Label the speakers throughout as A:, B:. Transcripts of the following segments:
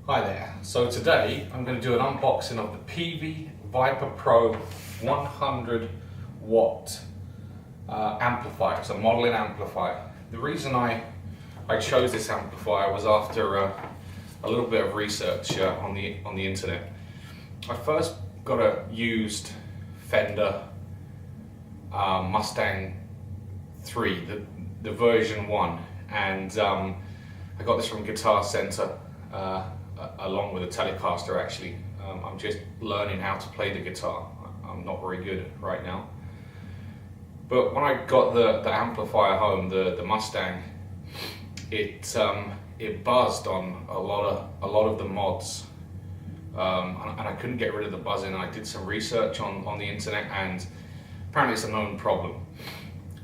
A: Hi there. So today I'm going to do an unboxing of the Peavey Vypyr Pro 100 watt amplifier. It's a modeling amplifier. The reason I chose this amplifier was after a little bit of research on the internet. I first got a used Fender Mustang 3, the version 1, and I got this from Guitar Center. Along with a Telecaster actually. I'm just learning how to play the guitar. I'm not very good right now. But when I got the amplifier home, the Mustang, it buzzed on a lot of the mods, and I couldn't get rid of the buzzing. I did some research on the internet, and apparently it's a known problem.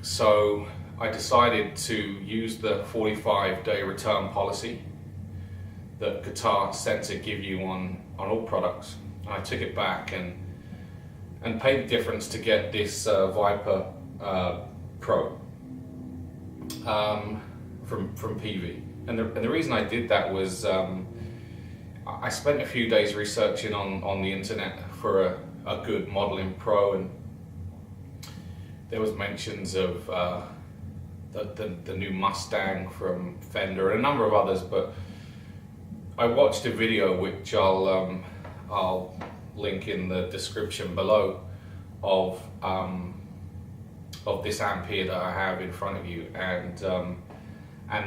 A: So I decided to use the 45-day return policy that Guitar Center give you on all products. And I took it back and paid the difference to get this Vypyr Pro from Peavey. And the reason I did that was I spent a few days researching on the internet for a good modeling pro, and there was mentions of the new Mustang from Fender and a number of others, but I watched a video which I'll link in the description below of this amp here that I have in front of you, and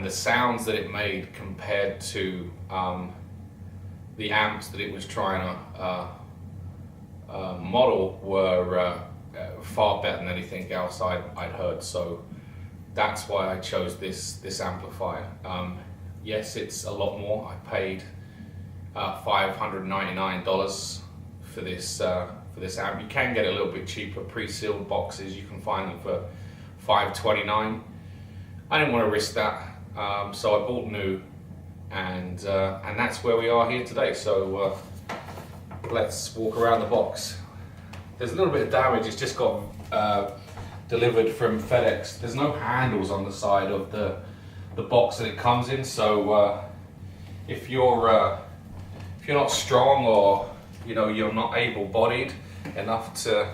A: the sounds that it made compared to the amps that it was trying to model were far better than anything else I'd heard. So that's why I chose this amplifier. Yes, it's a lot more. I paid $599 for this amp. You can get it a little bit cheaper, pre-sealed boxes. You can find them for $529. I didn't want to risk that, so I bought new, and that's where we are here today. So let's walk around the box. There's a little bit of damage. It's just got delivered from FedEx. There's no handles on the side of the box that it comes in, so if you're not strong, or you're not able-bodied enough to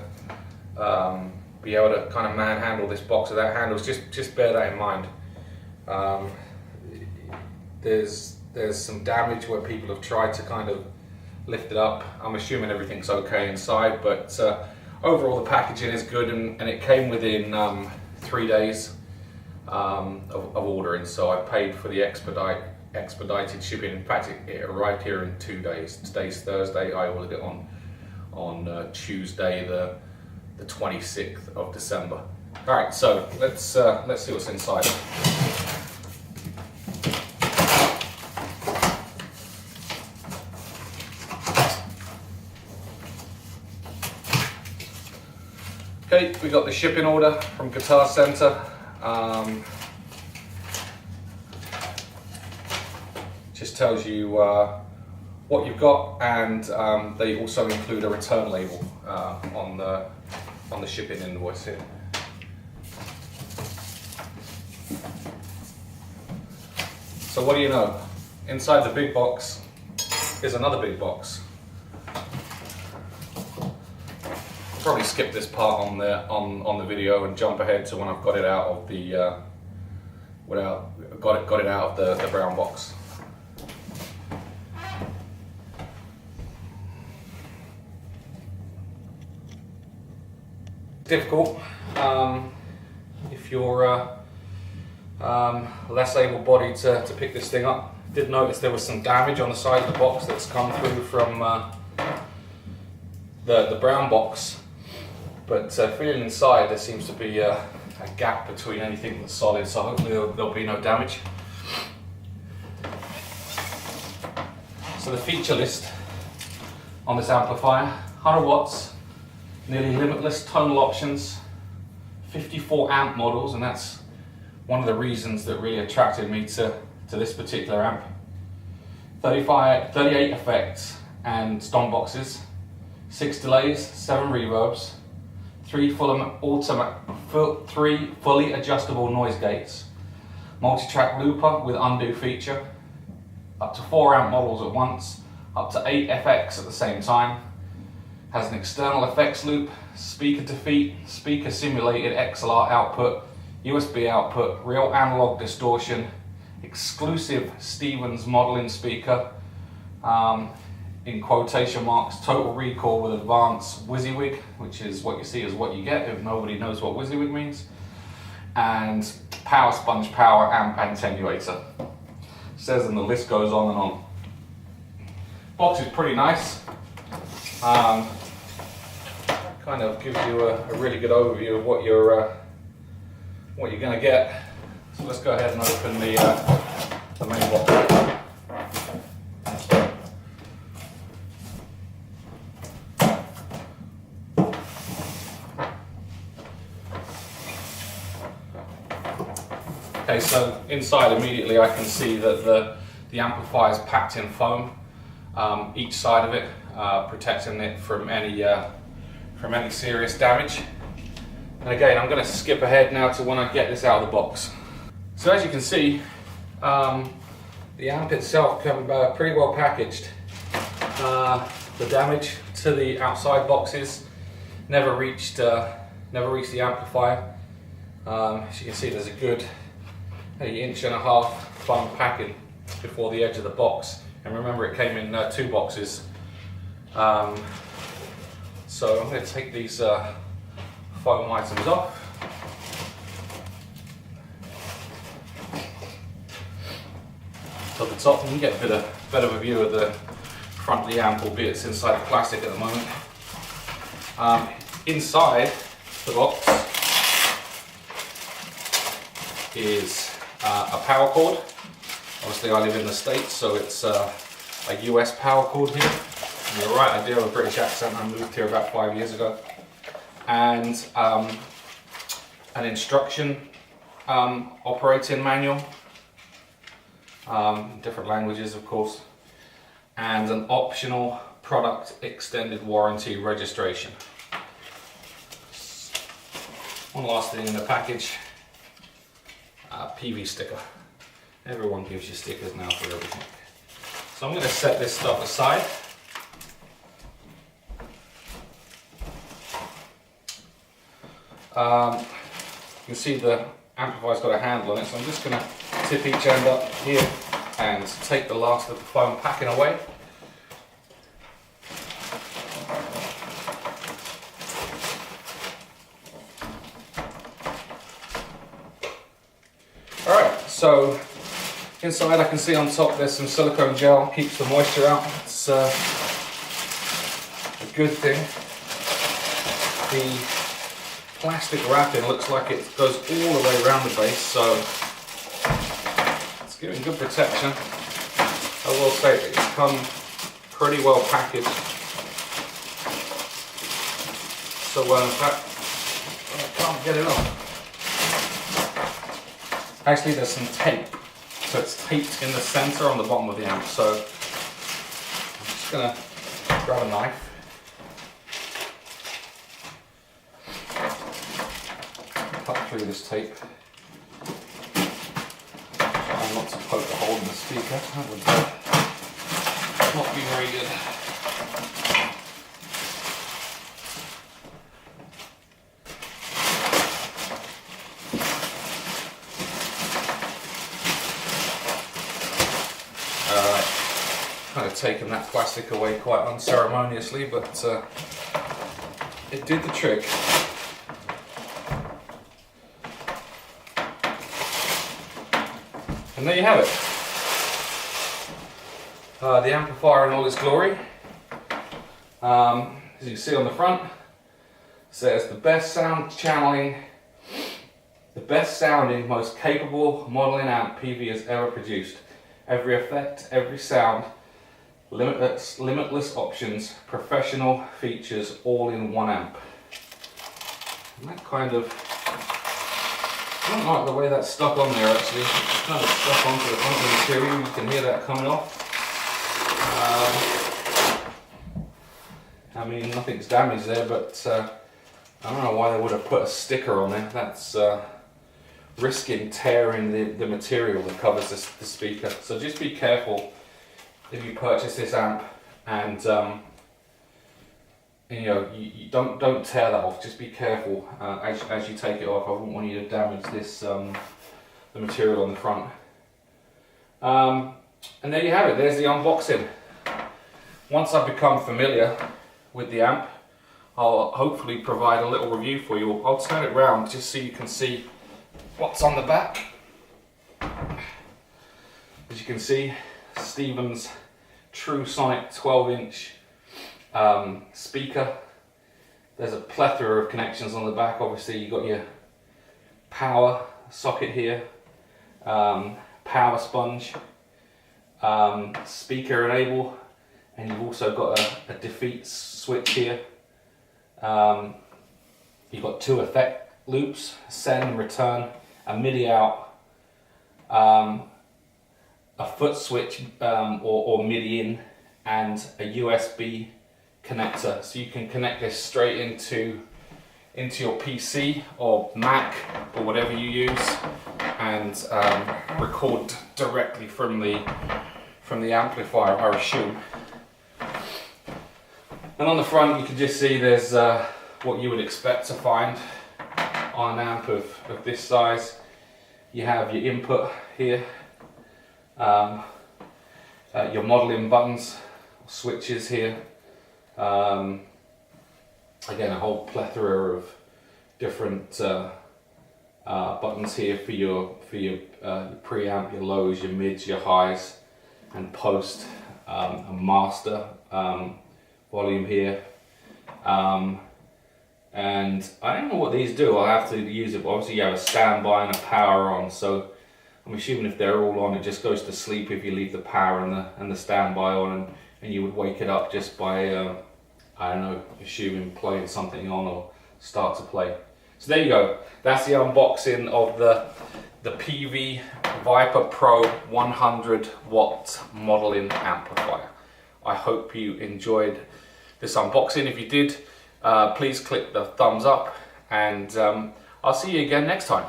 A: be able to kind of manhandle this box without handles, just bear that in mind. There's some damage where people have tried to kind of lift it up. I'm assuming everything's okay inside, but overall the packaging is good, and it came within 3 days of ordering, so I paid for the expedited shipping. In fact, it arrived here in 2 days. Today's Thursday. I ordered it on Tuesday, the 26th of December. All right, so let's see what's inside. Okay, we got the shipping order from Guitar Center. Just tells you what you've got, and they also include a return label on the shipping invoice here. So what do you know? Inside the big box is another big box. Probably skip this part on the video and jump ahead to when I've got it out of the got it out of the brown box. Difficult if you're less able-bodied to pick this thing up. Did notice there was some damage on the side of the box that's come through from the brown box. But feeling inside, there seems to be a gap between anything that's solid, so hopefully there'll be no damage. So the feature list on this amplifier: 100 watts, nearly limitless tonal options, 54 amp models, and that's one of the reasons that really attracted me to this particular amp. 38 effects and stomp boxes, 6 delays, 7 reverbs, 3 fully adjustable noise gates, multi-track looper with undo feature, up to 4 amp models at once, up to 8 FX at the same time. Has an external effects loop, speaker to feet, speaker simulated XLR output, USB output, real analog distortion, exclusive Stevens modeling speaker, in quotation marks, total recall with advanced WYSIWYG, which is what you see is what you get if nobody knows what WYSIWYG means, and power sponge power amp attenuator. Says, and the list goes on and on. Box is pretty nice. Kind of gives you a really good overview of what you're going to get. So let's go ahead and open the main box. Okay, so inside immediately I can see that the amplifier is packed in foam, each side of it, protecting it from any serious damage. And again, I'm going to skip ahead now to when I get this out of the box. So as you can see, the amp itself comes pretty well packaged. The damage to the outside boxes never reached the amplifier. As you can see, there's a good 1.5 inch foam packing before the edge of the box. And remember, it came in 2 boxes. So I'm going to take these foam items off. So at the top, you can get a bit of a view of the front of the amp, albeit it's inside the plastic at the moment. Inside the box is a power cord. Obviously I live in the States, so it's a US power cord here. And you're right, I do have a British accent. I moved here about 5 years ago. And an instruction operating manual, different languages of course, and an optional product extended warranty registration. One last thing in the package, Peavey sticker. Everyone gives you stickers now for everything. So I'm going to set this stuff aside. You can see the amplifier's got a handle on it, so I'm just going to tip each end up here and take the last of the foam packing away. Alright, so inside I can see on top there's some silicone gel, keeps the moisture out. It's a good thing. The plastic wrapping looks like it goes all the way around the base, so it's giving good protection. I will say it's come pretty well packaged. So in fact, I can't get it off. Actually, there's some tape, so it's taped in the center on the bottom of the amp. So I'm just gonna grab a knife. Cut through this tape. Try not to poke a hole in the speaker. That would not be very good. Kind of taken that plastic away quite unceremoniously, but it did the trick. And there you have it. The amplifier in all its glory. As you can see on the front, it says the best sound channeling, the best sounding, most capable modeling amp Peavey has ever produced. Every effect, every sound, limitless options, professional features, all in one amp. And that kind of, I don't like the way that's stuck on there actually. It's kind of stuck onto the front of the material, you can hear that coming off. I mean, nothing's damaged there, but I don't know why they would have put a sticker on there. That's risking tearing the material that covers the speaker. So just be careful if you purchase this amp, and you know, you don't tear that off. Just be careful as you take it off. I wouldn't want you to damage this the material on the front. And there you have it. There's the unboxing. Once I've become familiar with the amp, I'll hopefully provide a little review for you. I'll turn it round just so you can see what's on the back. As you can see, Stevens True Sonic 12-inch speaker. There's a plethora of connections on the back. Obviously you've got your power socket here, power sponge, speaker enable, and you've also got a defeat switch here. You've got 2 effect loops, send and return, a MIDI out, a foot switch or MIDI in, and a USB connector, so you can connect this straight into your PC or Mac or whatever you use, and record directly from the amplifier, I assume. And on the front you can just see there's what you would expect to find on an amp of this size. You have your input here, your modeling buttons, switches here, again a whole plethora of different buttons here for your preamp, your lows, your mids, your highs, and post, a master volume here, and I don't know what these do. I'll have to use it, but obviously you have a standby and a power on, so I'm assuming if they're all on, it just goes to sleep if you leave the power and the standby on, and you would wake it up just by I don't know, assuming playing something on or start to play. So there you go. That's the unboxing of the Peavey Vypyr Pro 100 watt modeling amplifier. I hope you enjoyed this unboxing. If you did, please click the thumbs up, and I'll see you again next time.